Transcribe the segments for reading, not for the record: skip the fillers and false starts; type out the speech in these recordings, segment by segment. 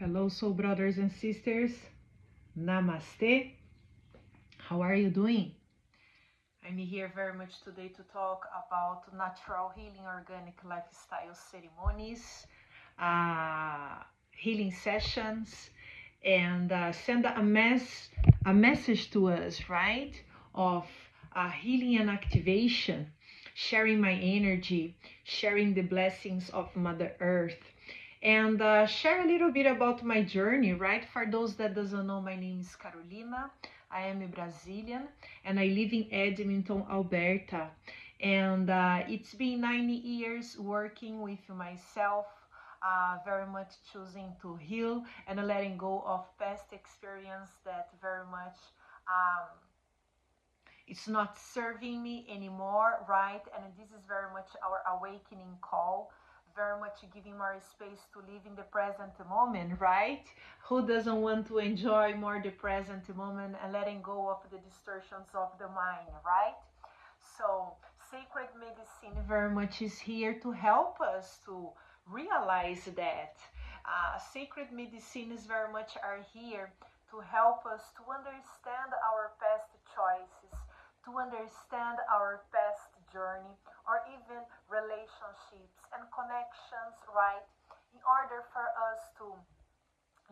Hello, soul brothers and sisters. Namaste. How are you doing? I'm here very much today to talk about natural healing, organic lifestyle ceremonies, healing sessions, and send a message to us, right? Of healing and activation, sharing my energy, sharing the blessings of Mother Earth, and share a little bit about my journey, right? For those that doesn't know, my name is Carolina. I am a Brazilian and I live in Edmonton, Alberta. And it's been 9 years working with myself, very much choosing to heal and letting go of past experience that very much um, it's not serving me anymore, right? And this is very much our awakening call, very much giving more space to live in the present moment, right? Who doesn't want to enjoy more the present moment and letting go of the distortions of the mind, right? So sacred medicine very much is here to help us to realize that sacred medicines very much are here to help us to understand our past choices, to understand our past journey, or even relationships and connections, right? In order for us to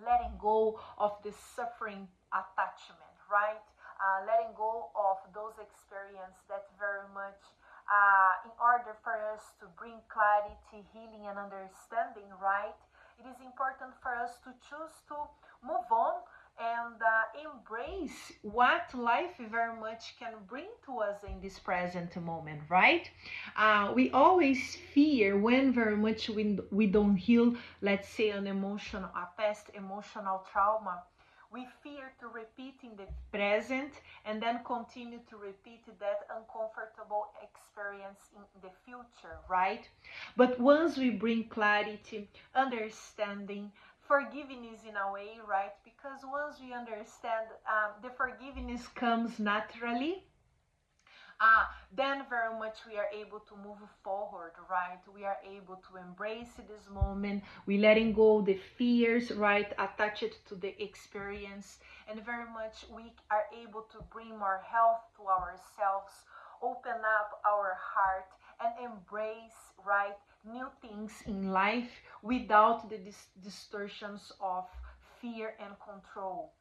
letting go of the suffering attachment, right? Letting go of those experiences that very much, in order for us to bring clarity, healing, and understanding, right? It is important for us to choose to move on and embrace what life very much can bring to us in this present moment, right? We always fear when very much we don't heal, let's say an emotion, a past emotional trauma. We fear to repeat in the present and then continue to repeat that uncomfortable experience in the future, right? But once we bring clarity, understanding, forgiveness in a way, right? Because once we understand, the forgiveness comes naturally, then very much we are able to move forward, right? We are able to embrace this moment. We letting go the fears, right? Attach it to the experience, and very much we are able to bring more health to ourselves, open up our heart, and embrace, right? New things in life without the distortions of fear and control.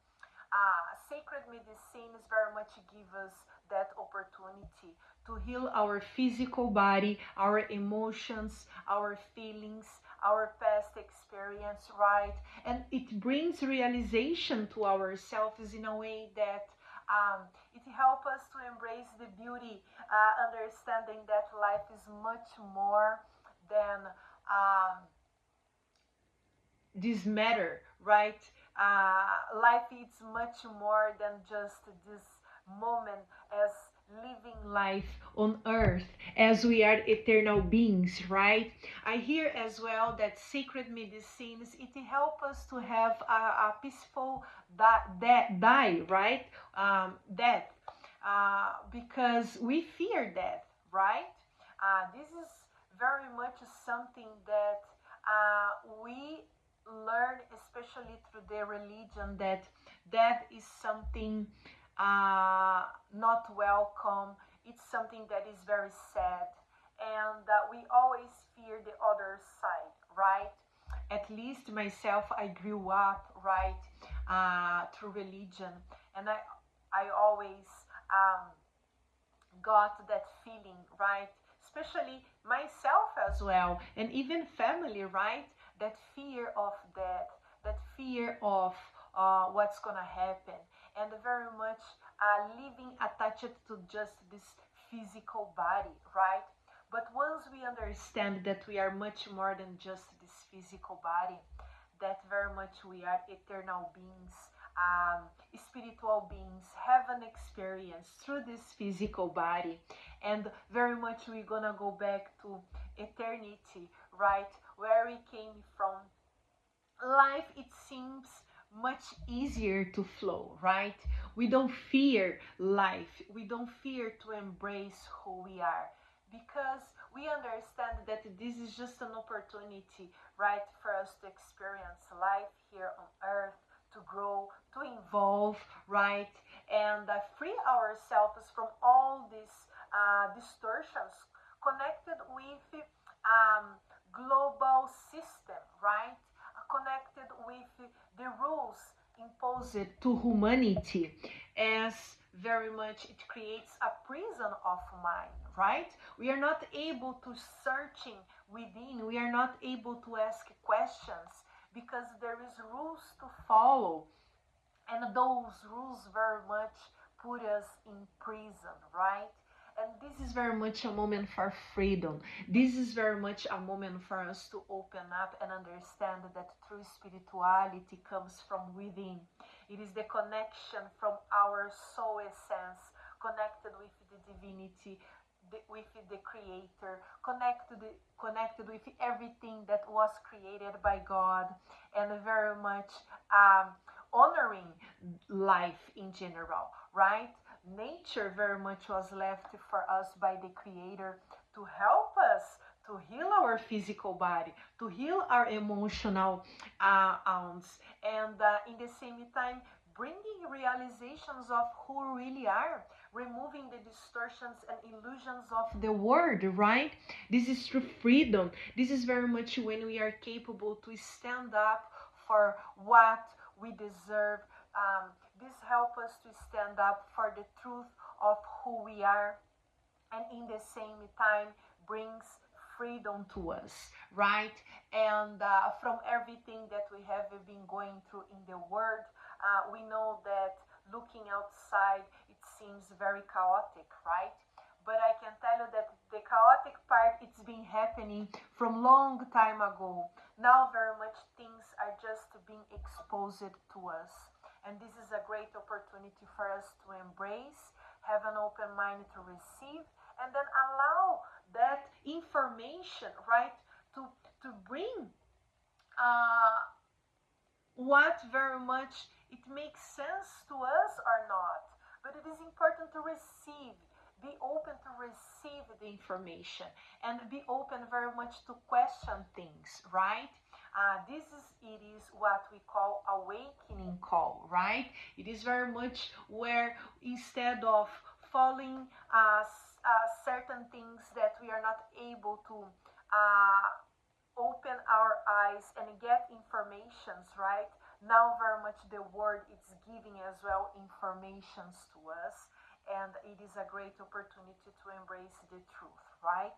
Sacred medicines very much give us that opportunity to heal our physical body, our emotions, our feelings, our past experience, right? And it brings realization to ourselves in a way that it helps us to embrace the beauty, understanding that life is much more than this matter, right? Life is much more than just this moment as living life on earth as we are eternal beings, right? I hear as well that sacred medicines, it help us to have a peaceful die, right? Death, because we fear death, right? This is very much something that we learn, especially through their religion, that death is something not welcome. It's something that is very sad, and we always fear the other side, right? At least myself, I grew up, right, through religion, and I always um, got that feeling, right? Especially myself as well, and even family, right? That fear of death, that fear of what's gonna happen, and very much living attached to just this physical body, right? But once we understand that we are much more than just this physical body, that very much we are eternal beings, um, spiritual beings, have an experience through this physical body, and very much we're gonna go back to eternity, right? Where we came from. Life, it seems much easier to flow, right? We don't fear life, we don't fear to embrace who we are, because we understand that this is just an opportunity, right, for us to experience life here on dissolve, right? And free ourselves from all these distortions connected with global system, right? Connected with the rules imposed to humanity, as very much it creates a prison of mind, right? We are not able to searching within, we are not able to ask questions because there is rules to follow, and those rules very much put us in prison, right? And this is very much a moment for freedom. This is very much a moment for us to open up and understand that true spirituality comes from within. It is the connection from our soul essence, connected with the divinity, with the creator, connected with everything that was created by God, and very much honoring life in general, right? Nature very much was left for us by the creator to help us to heal our physical body, to heal our emotional arms, and in the same time bringing realizations of who we really are, removing the distortions and illusions of the world, right? This is true freedom. This is very much when we are capable to stand up for what we deserve. This helps us to stand up for the truth of who we are, and in the same time brings freedom to us, right? And from everything that we have been going through in the world, we know that looking outside, it seems very chaotic, right? But I can tell you that the chaotic part, it's been happening from long time ago. Now very much things are just being exposed to us. And this is a great opportunity for us to embrace, have an open mind to receive, and then allow that information, right, to bring uh, what very much it makes sense to us or not. But it is important to receive, be open to receive the information, and be open very much to question things, right? This is it is what we call awakening call, right? It is very much where instead of following certain things that we are not able to open our eyes and get informations, right? Now very much the word is giving as well informations to us, and it is a great opportunity to embrace the truth, right?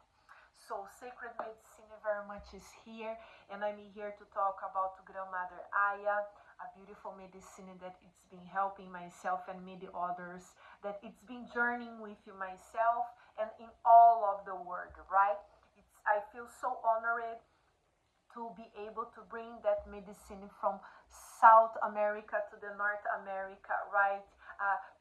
So sacred medicine very much is here, and I'm here to talk about Grandmother Aya, a beautiful medicine that it's been helping myself and many others, that it's been journeying with myself and in all of the world, right? I feel so honored to be able to bring that medicine from South America to the North America, right?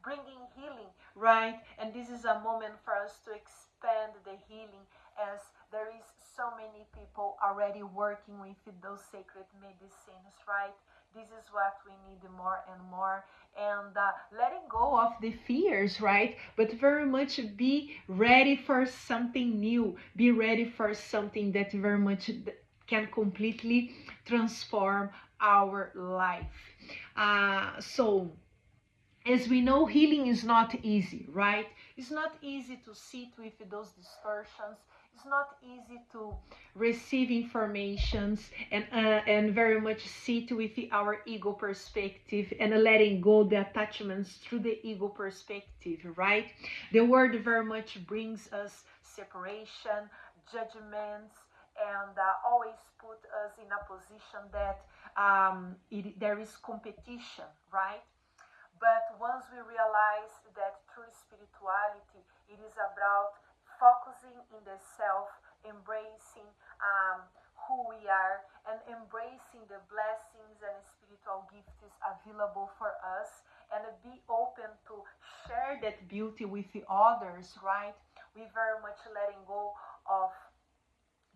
Bringing healing, right? And this is a moment for us to expand the healing, as there is so many people already working with those sacred medicines, right? This is what we need more and more, and letting go of the fears, right? But very much be ready for something new, be ready for something that very much can completely transform our life. So as we know, healing is not easy, right? It's not easy to sit with those distortions. It's not easy to receive informations and very much sit with our ego perspective and letting go the attachments through the ego perspective, right? The word very much brings us separation, judgments, and always put us in a position that there is competition, right? But once we realize that true spirituality, it is about focusing in the self, embracing who we are, and embracing the blessings and spiritual gifts available for us, and be open to share that beauty with the others, right? We very much letting go of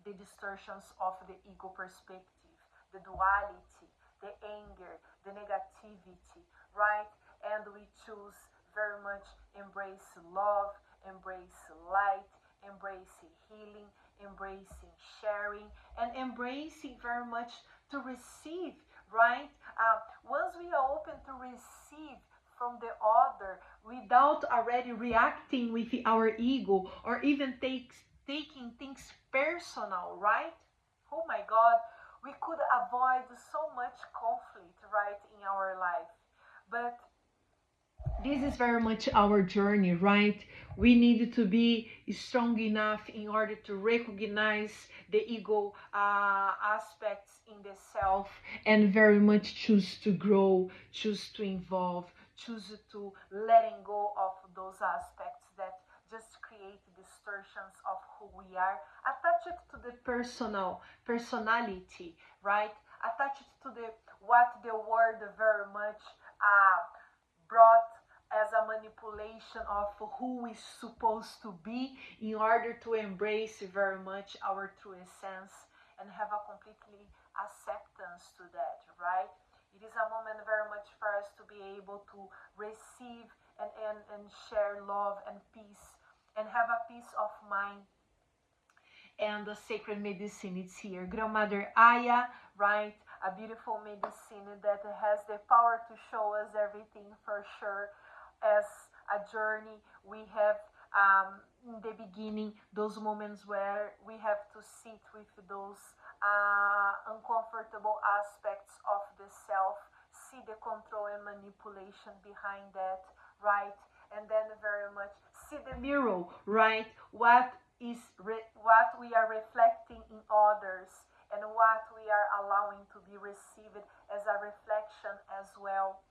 the distortions of the ego perspective, the duality, the anger, the negativity, right? And we choose very much embrace love, embrace light, embracing healing, embracing sharing, and embracing very much to receive, right? Once we are open to receive from the other without already reacting with our ego or even taking things personal, right? Oh my God, we could avoid so much conflict, right, in our life. But this is very much our journey, right? We need to be strong enough in order to recognize the ego aspects in the self and very much choose to grow, choose to evolve, choose to letting go of those aspects that just create distortions of who we are, attach it to the personality, right? Attach it to the what the world very much brought as a manipulation of who we're supposed to be in order to embrace very much our true essence and have a completely acceptance to that, right? It is a moment very much for us to be able to receive and share love and peace and have a peace of mind, and the sacred medicine is here. Grandmother Aya, right? A beautiful medicine that has the power to show us everything for sure. As a journey, we have in the beginning those moments where we have to sit with those uncomfortable aspects of the self, see the control and manipulation behind that, right? And then very much see the mirror, right? What we are reflecting in others and what we are allowing to be received as a reflection as well,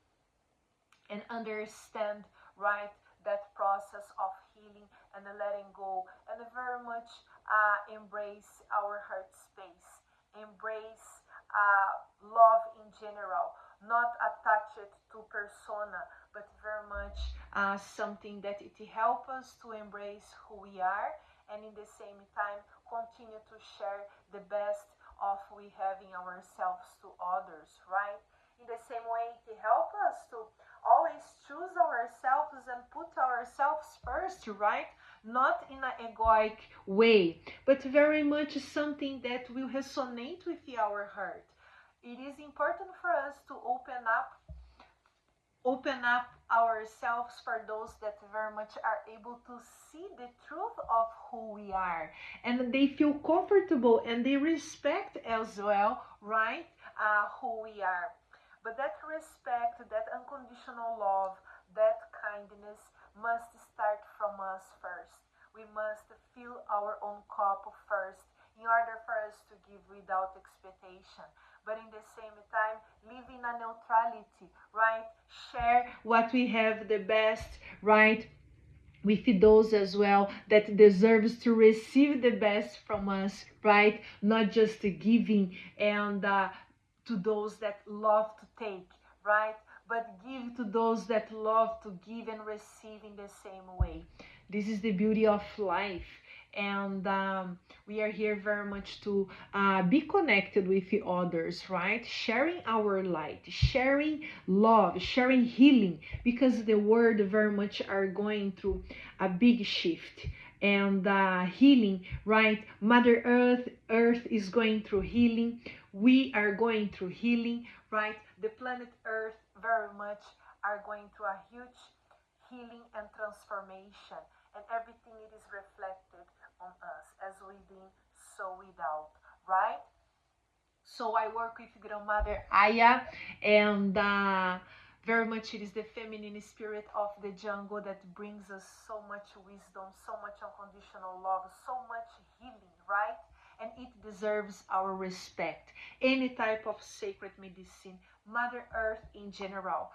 and understand, right, that process of healing and letting go, and very much embrace our heart space, embrace love in general, not attach it to persona, but very much something that it helps us to embrace who we are, and in the same time continue to share the best of we have in ourselves to others, right? In the same way, it helps us to always choose ourselves and put ourselves first, right? Not in an egoic way, but very much something that will resonate with our heart. It is important for us to open up ourselves for those that very much are able to see the truth of who we are, and they feel comfortable and they respect as well, right, who we are. But that respect, that unconditional love, that kindness must start from us first. We must fill our own cup first in order for us to give without expectation, but in the same time live in a neutrality, right? Share what we have the best, right, with those as well that deserves to receive the best from us, right? Not just giving and to those that love to take, right? But give to those that love to give and receive in the same way. This is the beauty of life. And we are here very much to be connected with the others, right? Sharing our light, sharing love, sharing healing, because the world very much are going through a big shift and healing, right? Mother Earth is going through healing. We are going through healing, right? The planet Earth very much are going through a huge healing and transformation, and everything it is reflected on us as within, so without, right? So I work with Grandmother Aya, and very much it is the feminine spirit of the jungle that brings us so much wisdom, so much unconditional love, so much healing, right? And it deserves our respect. Any type of sacred medicine, Mother Earth in general,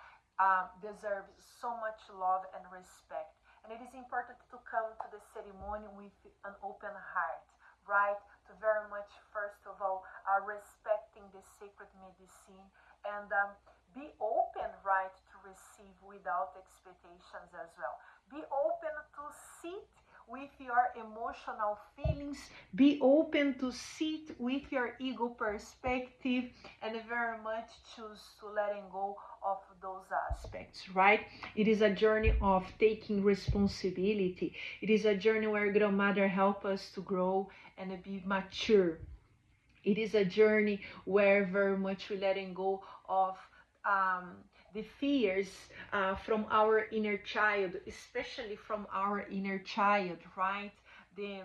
deserves so much love and respect. And it is important to come to the ceremony with an open heart, right? To very much, first of all, respecting the sacred medicine, and be open, right, to receive without expectations as well. Be open to sit with your emotional feelings, be open to sit with your ego perspective, and very much choose to letting go of those aspects, right? It is a journey of taking responsibility. It is a journey where Grandmother help us to grow and be mature. It is a journey where very much we're letting go of the fears from our inner child, especially from our inner child, right? The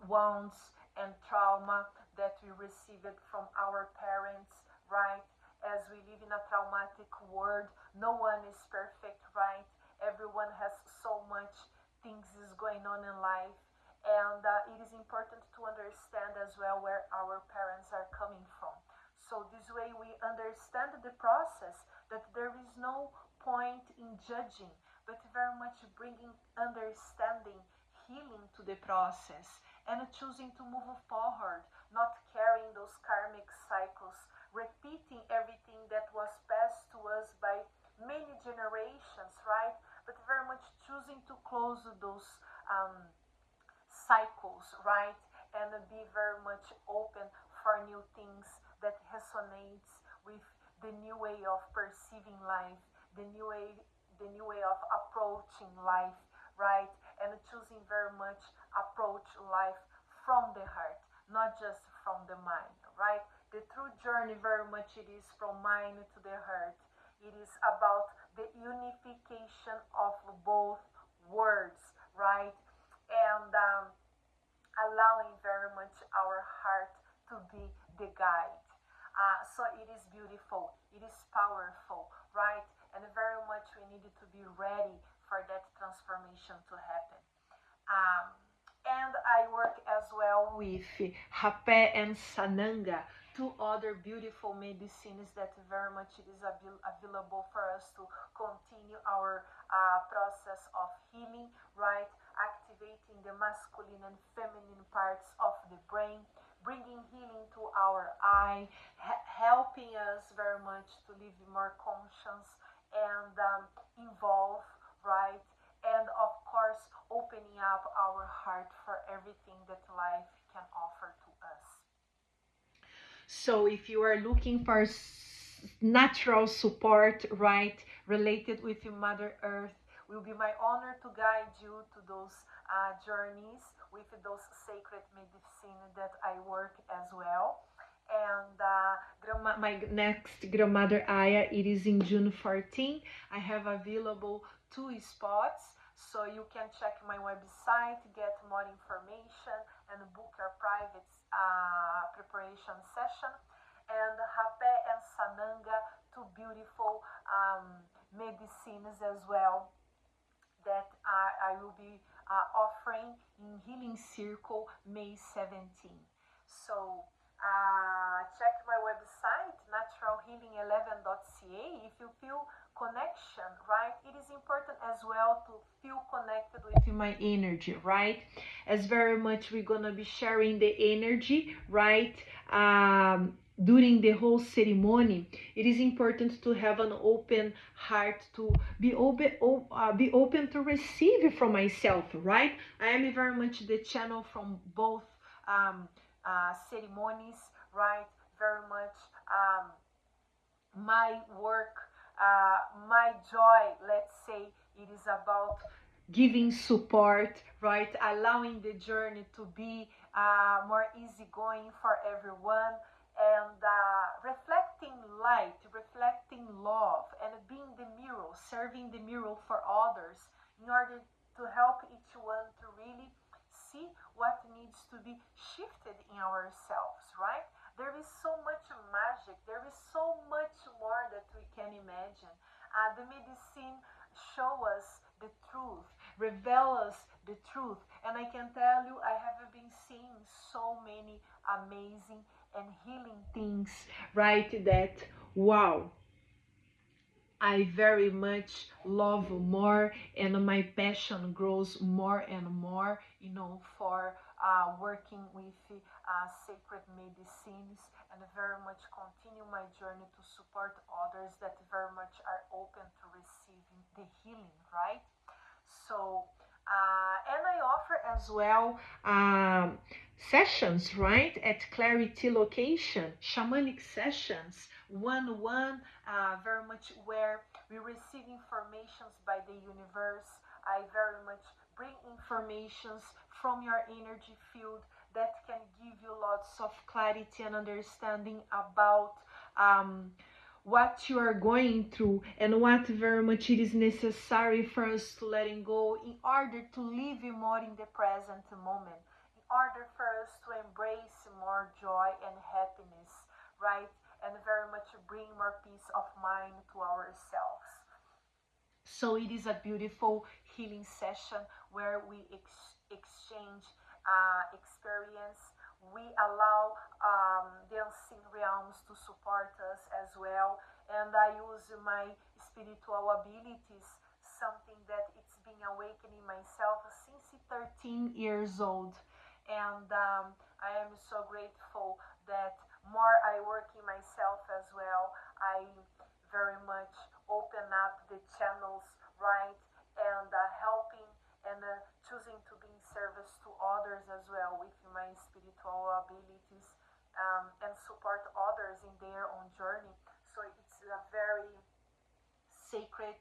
wounds and trauma that we received from our parents, right? As we live in a traumatic world, no one is perfect, right? Everyone has so much things is going on in life, and it is important to understand as well where our parents are coming from. So this way we understand the process, that there is no point in judging, but very much bringing understanding, healing to the process, and choosing to move forward, not carrying those karmic cycles, repeating everything that was passed to us by many generations, right? But very much choosing to close those um, cycles, right? And be very much open for new things that resonates with the new way of perceiving life, the new way of approaching life, right? And choosing very much approach life from the heart, not just from the mind, right? The true journey very much it is from mind to the heart. It is about the unification of both words, right? And allowing very much our heart to be the guide. So it is beautiful, it is powerful, right? And very much we needed to be ready for that transformation to happen. Um, and I work as well with Rapé and Sananga, two other beautiful medicines that very much it is available for us to continue our process of healing, right? Activating the masculine and feminine parts of the brain, bringing healing to our eye, helping us very much to live more conscious and involve, right? And of course, opening up our heart for everything that life can offer to us. So if you are looking for natural support, right, related with your Mother Earth, will be my honor to guide you to those journeys with those sacred medicine that I work as well. And my next Grandmother Aya, it is in June 14. I have available 2 spots, so you can check my website, get more information, and book your private preparation session. And Rapé and Sananga, two beautiful medicines as well that I will be offering in Healing Circle May 17. So check my website, naturalhealing11.ca. If you feel connection, right, it is important as well to feel connected with my energy, right? As very much we're gonna be sharing the energy, right? During the whole ceremony, it is important to have an open heart, to be open to receive from myself, right? I am very much the channel from both ceremonies, right? Very much my work, my joy, let's say, it is about giving support, right? Allowing the journey to be more easygoing for everyone, and reflecting light, reflecting love, and being the mirror, serving the mirror for others in order to help each one to really see what needs to be shifted in ourselves, right? There is so much magic, there is so much more that we can imagine. The medicine show us the truth, reveal us the truth, and I can tell you I have been seeing so many amazing and healing things, right? That wow, I very much love more, and my passion grows more and more, for working with sacred medicines, and very much continue my journey to support others that very much are open to receiving the healing, right? So, and I offer as well sessions, right, at Clarity location, shamanic sessions, one-on-one, very much where we receive informations by the universe. I very much bring informations from your energy field that can give you lots of clarity and understanding about um, what you are going through and what very much it is necessary for us to letting go in order to live more in the present moment, in order for us to embrace more joy and happiness, right? And very much bring more peace of mind to ourselves. So it is a beautiful healing session where we exchange experience. We allow the unseen realms to support us as well. And I use my spiritual abilities, something that it's been awakening myself since 13 years old. And I am so grateful that more I work in myself as well, I very much open up the channels, right? And helping and choosing to be in service to others as well with my spiritual abilities, and support others in their own journey. So it's a very sacred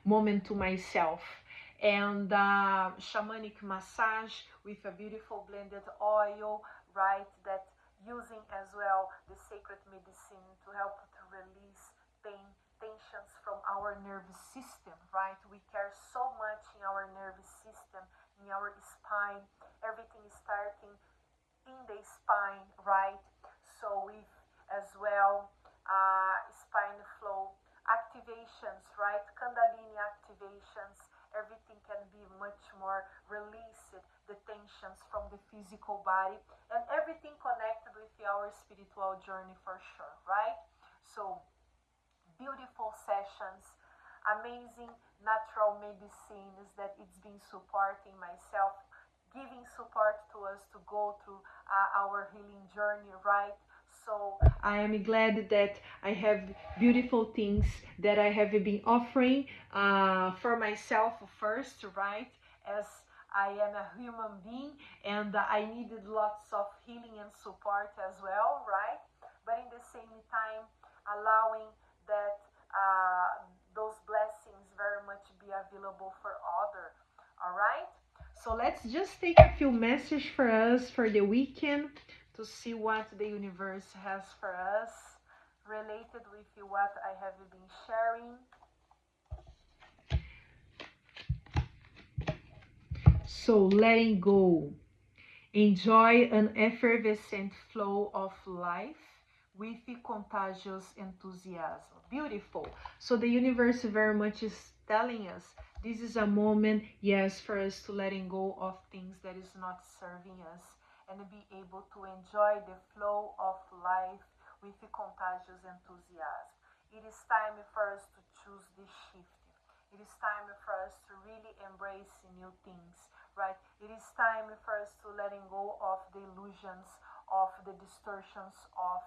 moment to myself. And shamanic massage with a beautiful blended oil, right? That using as well the sacred medicine to help to release pain, tensions from our nervous system, right? We care so much in our nervous system, in our spine. Everything is starting in the spine, right? So with as well spine flow activations, right? Kundalini activations, everything can be much more released, the tensions from the physical body, and everything connected with our spiritual journey for sure, right? So beautiful sessions, amazing natural medicines that it's been supporting myself, giving support to us to go through our healing journey, right? So I am glad that I have beautiful things that I have been offering for myself first, right? As I am a human being and I needed lots of healing and support as well, right? But in the same time, allowing that those blessings very much be available for other. All right. So let's just take a few messages for us for the weekend to see what the universe has for us related with what I have been sharing. So letting go. Enjoy an effervescent flow of life with contagious enthusiasm. Beautiful. So the universe very much is telling us this is a moment, yes, for us to letting go of things that is not serving us and be able to enjoy the flow of life with contagious enthusiasm. It is time for us to choose the shift. It is time for us to really embrace new things, right? It is time for us to letting go of the illusions, of the distortions, of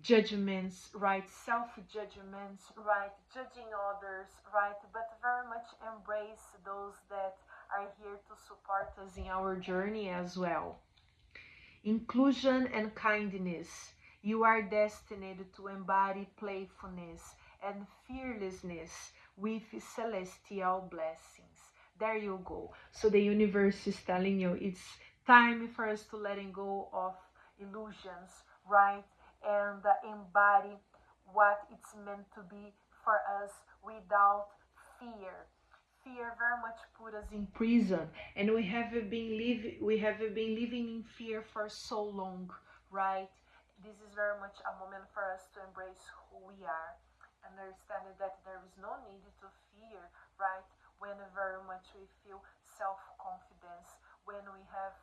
judgments, right? Self-judgments, right? Judging others, right? But very much embrace those that are here to support us in our journey as well. Inclusion and kindness. You are destined to embody playfulness and fearlessness with celestial blessings. There you go. So the universe is telling you it's time for us to letting go of illusions, right? And embody what it's meant to be for us without fear. Fear very much put us in prison, and we have been living in fear for so long, right? This is very much a moment for us to embrace who we are, understanding that there is no need to fear, right? When very much we feel self-confidence, when we have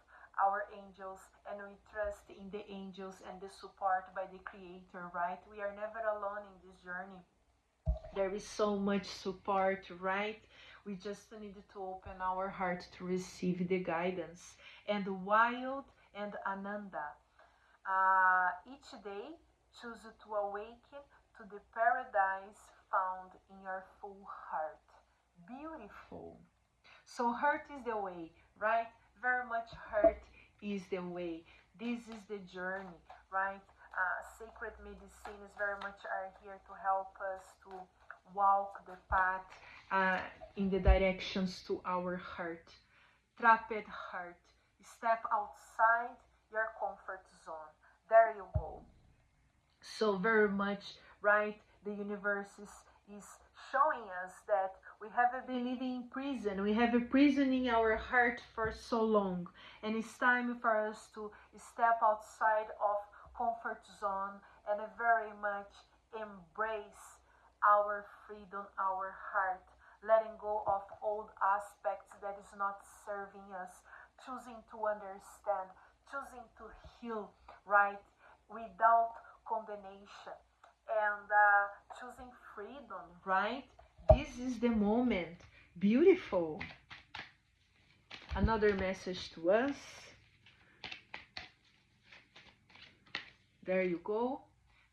our angels and we trust in the angels and the support by the creator, right? We are never alone in this journey. There is so much support, right? We just need to open our heart to receive the guidance. And Wild and Ananda, each day choose to awaken to the paradise found in your full heart. Beautiful. So heart is the way, right? Very much heart is the way. This is the journey, right? Sacred medicines very much are here to help us to walk the path in the directions to our heart. Trapped heart. Step outside your comfort zone. There you go. So very much, right, the universe is showing us that we haven't been living in prison. We have a prison in our heart for so long, and it's time for us to step outside of comfort zone and very much embrace our freedom, our heart, letting go of old aspects that is not serving us, choosing to understand, choosing to heal, right, without condemnation, and choosing freedom, right? This is the moment. Beautiful. Another message to us. There you go.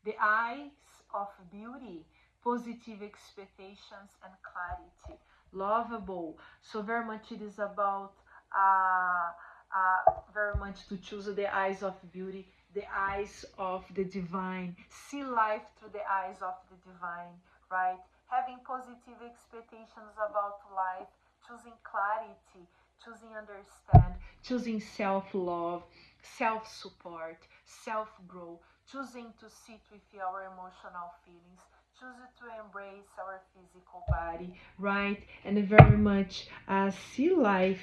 The eyes of beauty, positive expectations and clarity. Lovable. So very much it is about very much to choose the eyes of beauty, the eyes of the divine. See life through the eyes of the divine, right? Having positive expectations about life, choosing clarity, choosing understand, choosing self-love, self-support, self-growth, choosing to sit with our emotional feelings, choosing to embrace our physical body, right? And very much see life,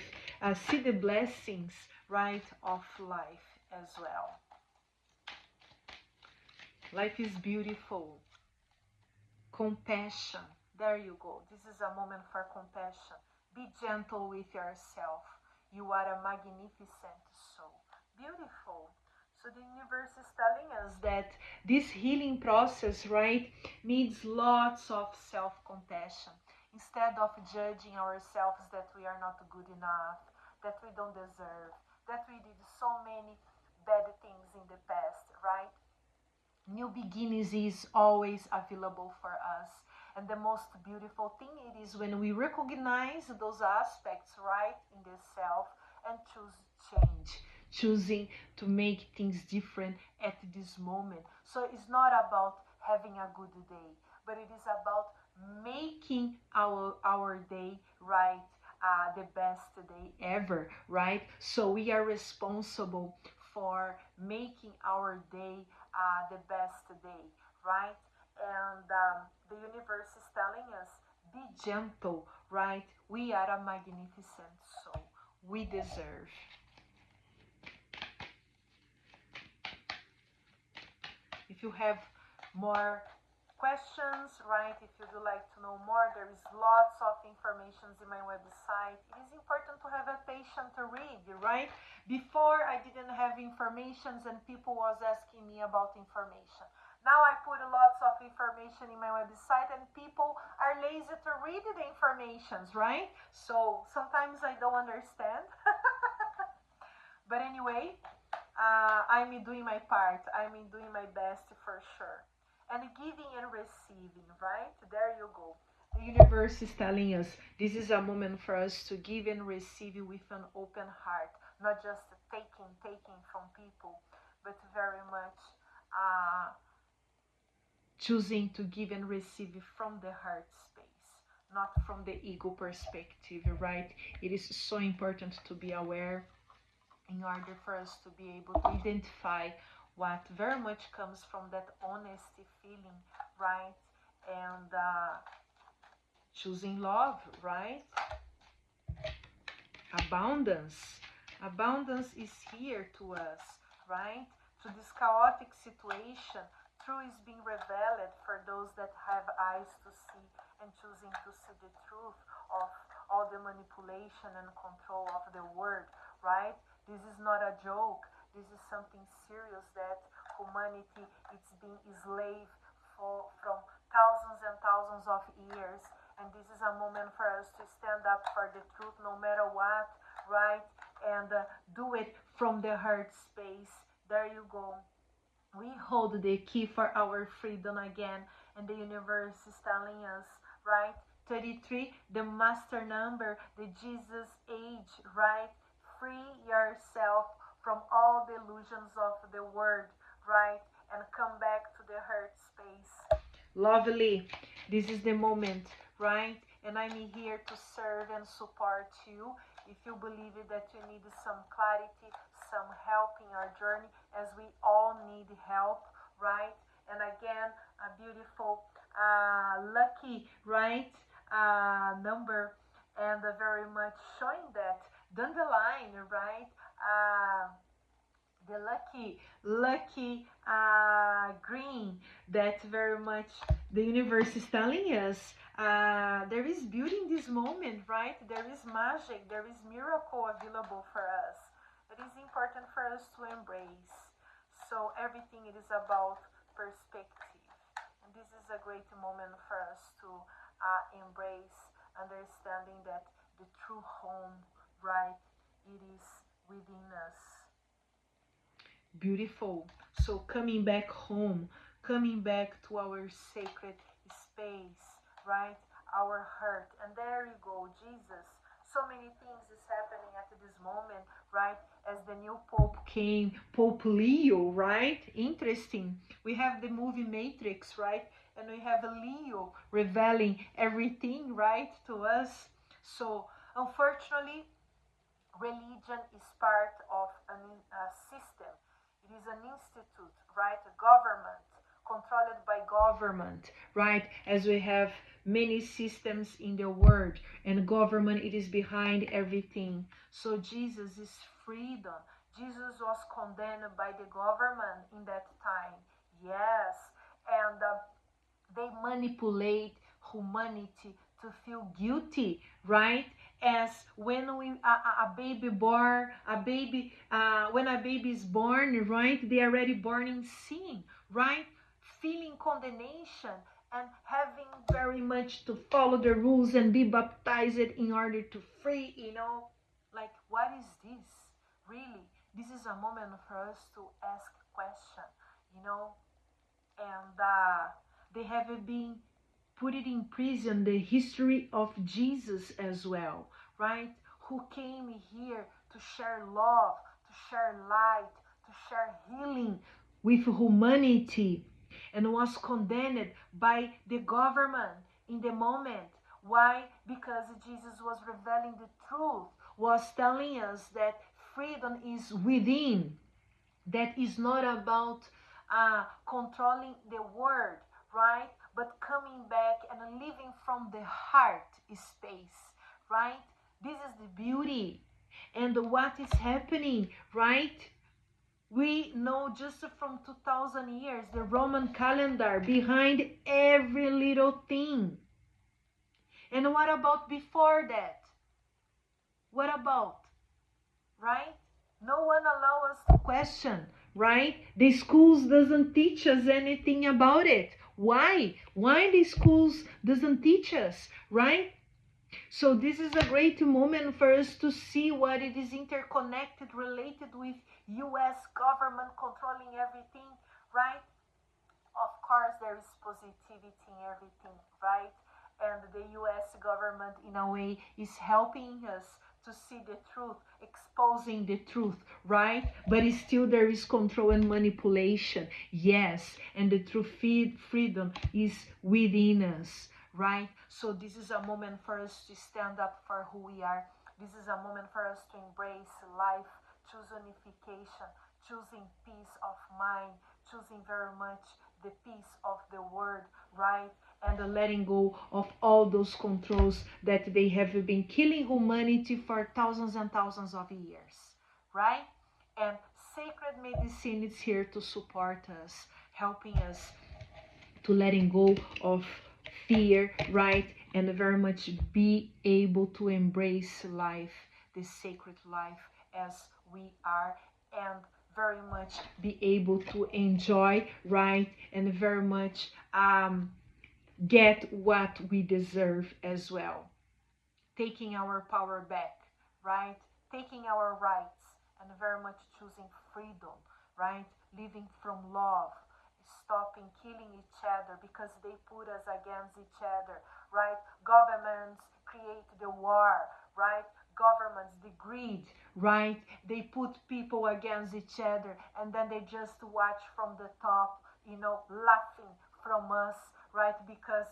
see the blessings, right, of life as well. Life is beautiful. Compassion. There you go. This is a moment for compassion. Be gentle with yourself. You are a magnificent soul. Beautiful. So the universe is telling us that this healing process, right, needs lots of self-compassion. Instead of judging ourselves that we are not good enough, that we don't deserve, that we did so many bad things in the past, right? New beginnings is always available for us. And the most beautiful thing it is when we recognize those aspects, right, in the self and choose change, choosing to make things different at this moment. So it's not about having a good day, but it is about making our day, right, the best day ever, right? So we are responsible for making our day the best day, right? And the universe is telling us, be gentle, right? We are a magnificent soul. We deserve. If you have more questions, right, if you would like to know more, there is lots of information in my website. It is important to have a patient to read, right? Before I didn't have informations and people was asking me about information. Now I put lots of information in my website and people are lazy to read the informations, right? So sometimes I don't understand. But anyway, I'm doing my part. I'm doing my best for sure. And giving and receiving, right? There you go. The universe is telling us this is a moment for us to give and receive with an open heart, not just taking from people, but very much choosing to give and receive from the heart space, not from the ego perspective, right? It is so important to be aware in order for us to be able to identify what very much comes from that honesty feeling, right? And choosing love, right? Abundance. Abundance is here to us, right? To this chaotic situation, truth is being revealed for those that have eyes to see and choosing to see the truth of all the manipulation and control of the world, right? This is not a joke. This is something serious that humanity it's been enslaved from thousands and thousands of years. And this is a moment for us to stand up for the truth no matter what, right? And do it from the heart space. There you go. We hold the key for our freedom again, and the universe is telling us, right? 33, the master number, the Jesus age, right? Free yourself from all the illusions of the world, right? And come back to the heart space. Lovely. This is the moment, right? And I'm here to serve and support you. If you believe that you need some clarity, some help in your journey, as we all need help, right? And again, a beautiful, lucky, right, number, and very much showing that dandelion, right, the lucky green. That's very much the universe is telling us. There is beauty in this moment, right? There is magic, there is miracle available for us. It is important for us to embrace. So everything it is about perspective, and this is a great moment for us to embrace, understanding that the true home, right, it is within us. Beautiful. So coming back home, coming back to our sacred space, right? Our heart. And there you go, Jesus. So many things is happening at this moment, right? As the new Pope came, Pope Leo, right? Interesting. We have the movie Matrix, right? And we have Leo revealing everything, right, to us. So unfortunately, religion is part of a system. It is an institute, right? A government, controlled by government, right? As we have many systems in the world, and government, it is behind everything. So Jesus is freedom. Jesus was condemned by the government in that time. Yes. And they manipulate humanity to feel guilty, right? As when a baby born, a baby when a baby is born, right, they are already born in sin, right, feeling condemnation and having very much to follow the rules and be baptized in order to free, like, what is this really? This is a moment for us to ask question, you know and they have been put it in prison, the history of Jesus as well, right? Who came here to share love, to share light, to share healing with humanity, and was condemned by the government in the moment. Why? Because Jesus was revealing the truth, was telling us that freedom is within, that is not about controlling the word, right? But coming back and living from the heart space, right? This is the beauty. And what is happening, right? We know just from 2000 years, the Roman calendar behind every little thing. And what about before that? What about, right? No one allows us to question, right? The schools doesn't teach us anything about it. Why the schools doesn't teach us, right? So this is a great moment for us to see what it is interconnected, related with US government controlling everything, right? Of course, there is positivity in everything, right? And the US government, in a way, is helping us to see the truth, exposing the truth, right? But still there is control and manipulation. Yes, and the true freedom is within us, right? So this is a moment for us to stand up for who we are. This is a moment for us to embrace life, choose unification, choosing peace of mind, choosing very much the peace of the word, right? And the letting go of all those controls that they have been killing humanity for thousands and thousands of years, right? And sacred medicine is here to support us, helping us to letting go of fear, right? And very much be able to embrace life, the sacred life as we are, and very much be able to enjoy, right? And very much get what we deserve as well. Taking our power back, right? Taking our rights, and very much choosing freedom, right? Living from love, stopping killing each other because they put us against each other, right? Governments create the war, right? Governments, the greed, right? They put people against each other, and then they just watch from the top, laughing from us, right? Because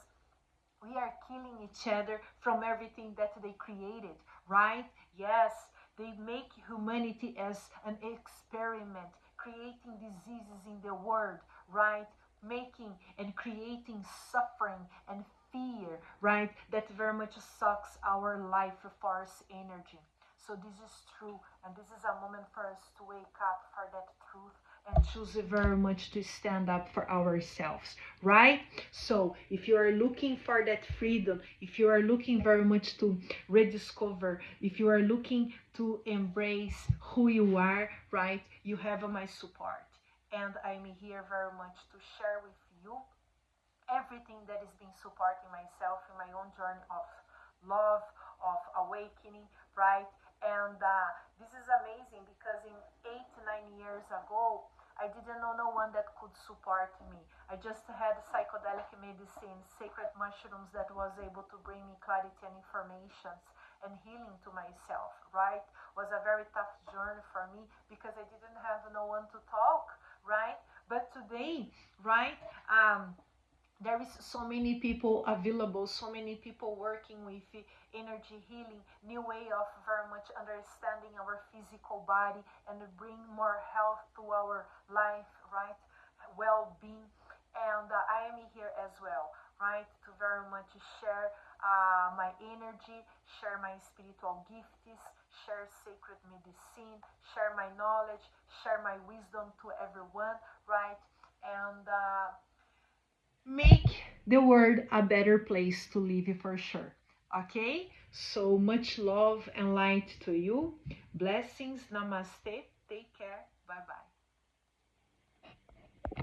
we are killing each other from everything that they created, right? Yes, they make humanity as an experiment, creating diseases in the world, right? making and creating suffering and fear, right? That very much sucks our life force energy. So this is true, and this is a moment for us to wake up for that truth and choose very much to stand up for ourselves, right? So if you are looking for that freedom, if you are looking very much to rediscover, if you are looking to embrace who you are, right, you have my support. And I'm here very much to share with you everything that is being supporting myself in my own journey of love, of awakening, right? And this is amazing because in 8, 9 years ago, I didn't know no one that could support me. I just had psychedelic medicine, sacred mushrooms that was able to bring me clarity and informations and healing to myself, right? Was a very tough journey for me because I didn't have no one to talk, right? But today, right? There is so many people available, so many people working with energy healing, new way of very much understanding our physical body and bring more health to our life, right? Well-being. And I am here as well, right? To very much share my energy, share my spiritual gifts, share sacred medicine, share my knowledge, share my wisdom to everyone, right? And make the world a better place to live for sure. Okay? So much love and light to you. Blessings. Namaste. Take care. Bye bye.